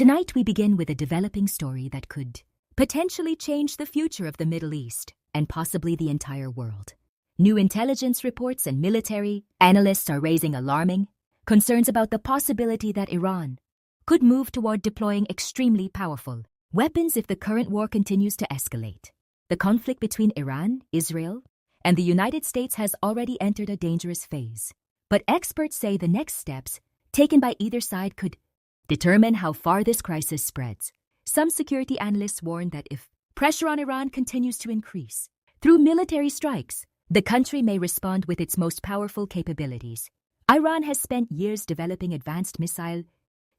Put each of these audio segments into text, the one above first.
Tonight we begin with a developing story that could potentially change the future of the Middle East and possibly the entire world. New intelligence reports and military analysts are raising alarming concerns about the possibility that Iran could move toward deploying extremely powerful weapons if the current war continues to escalate. The conflict between Iran, Israel, and the United States has already entered a dangerous phase. But experts say the next steps taken by either side could determine how far this crisis spreads. Some security analysts warn that if pressure on Iran continues to increase through military strikes, the country may respond with its most powerful capabilities. Iran has spent years developing advanced missile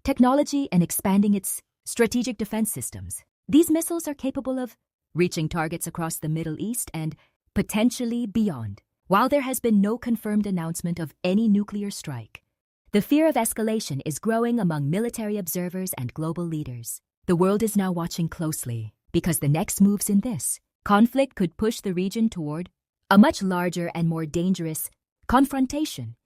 technology and expanding its strategic defense systems. These missiles are capable of reaching targets across the Middle East and potentially beyond. While there has been no confirmed announcement of any nuclear strike, the fear of escalation is growing among military observers and global leaders. The world is now watching closely because the next moves in this conflict could push the region toward a much larger and more dangerous confrontation.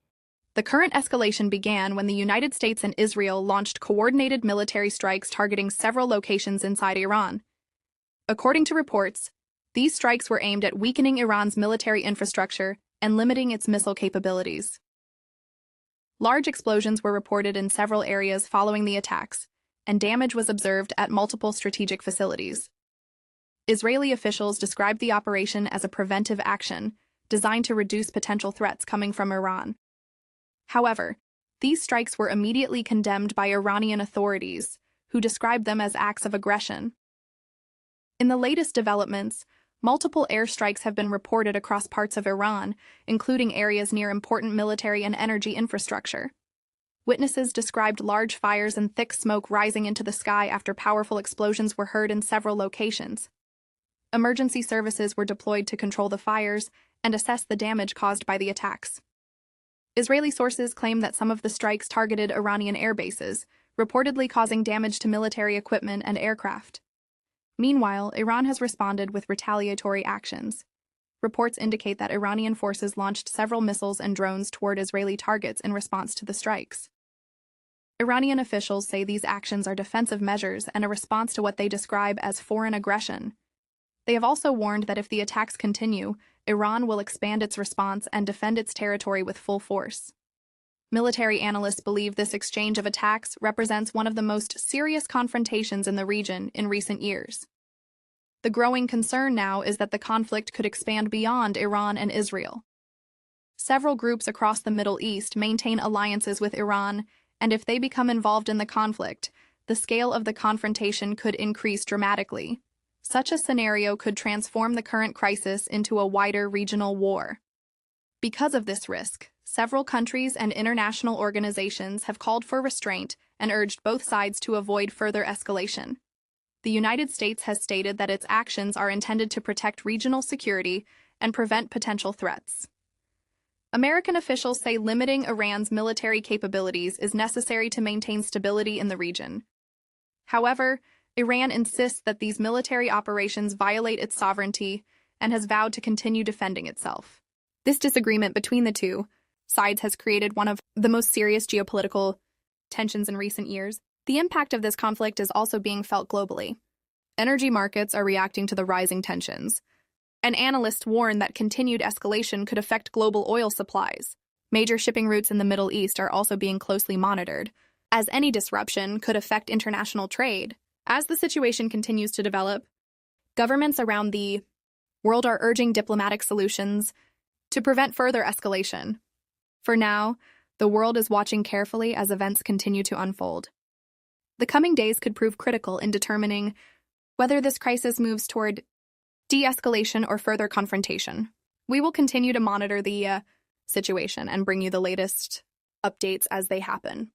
The current escalation began when the United States and Israel launched coordinated military strikes targeting several locations inside Iran. According to reports, these strikes were aimed at weakening Iran's military infrastructure and limiting its missile capabilities. Large explosions were reported in several areas following the attacks, and damage was observed at multiple strategic facilities. Israeli officials described the operation as a preventive action designed to reduce potential threats coming from Iran. However, these strikes were immediately condemned by Iranian authorities, who described them as acts of aggression. In the latest developments, multiple airstrikes have been reported across parts of Iran, including areas near important military and energy infrastructure. Witnesses described large fires and thick smoke rising into the sky after powerful explosions were heard in several locations. Emergency services were deployed to control the fires and assess the damage caused by the attacks. Israeli sources claim that some of the strikes targeted Iranian air bases, reportedly causing damage to military equipment and aircraft. Meanwhile, Iran has responded with retaliatory actions. Reports indicate that Iranian forces launched several missiles and drones toward Israeli targets in response to the strikes. Iranian officials say these actions are defensive measures and a response to what they describe as foreign aggression. They have also warned that if the attacks continue, Iran will expand its response and defend its territory with full force. Military analysts believe this exchange of attacks represents one of the most serious confrontations in the region in recent years. The growing concern now is that the conflict could expand beyond Iran and Israel. Several groups across the Middle East maintain alliances with Iran, and if they become involved in the conflict, the scale of the confrontation could increase dramatically. Such a scenario could transform the current crisis into a wider regional war. Because of this risk, several countries and international organizations have called for restraint and urged both sides to avoid further escalation. The United States has stated that its actions are intended to protect regional security and prevent potential threats. American officials say limiting Iran's military capabilities is necessary to maintain stability in the region. However, Iran insists that these military operations violate its sovereignty and has vowed to continue defending itself. This disagreement between the two sides has created one of the most serious geopolitical tensions in recent years. The impact of this conflict is also being felt globally. Energy markets are reacting to the rising tensions, and analysts warn that continued escalation could affect global oil supplies. Major shipping routes in the Middle East are also being closely monitored, as any disruption could affect international trade. As the situation continues to develop, governments around the world are urging diplomatic solutions to prevent further escalation. For now, the world is watching carefully as events continue to unfold. The coming days could prove critical in determining whether this crisis moves toward de-escalation or further confrontation. We will continue to monitor the situation and bring you the latest updates as they happen.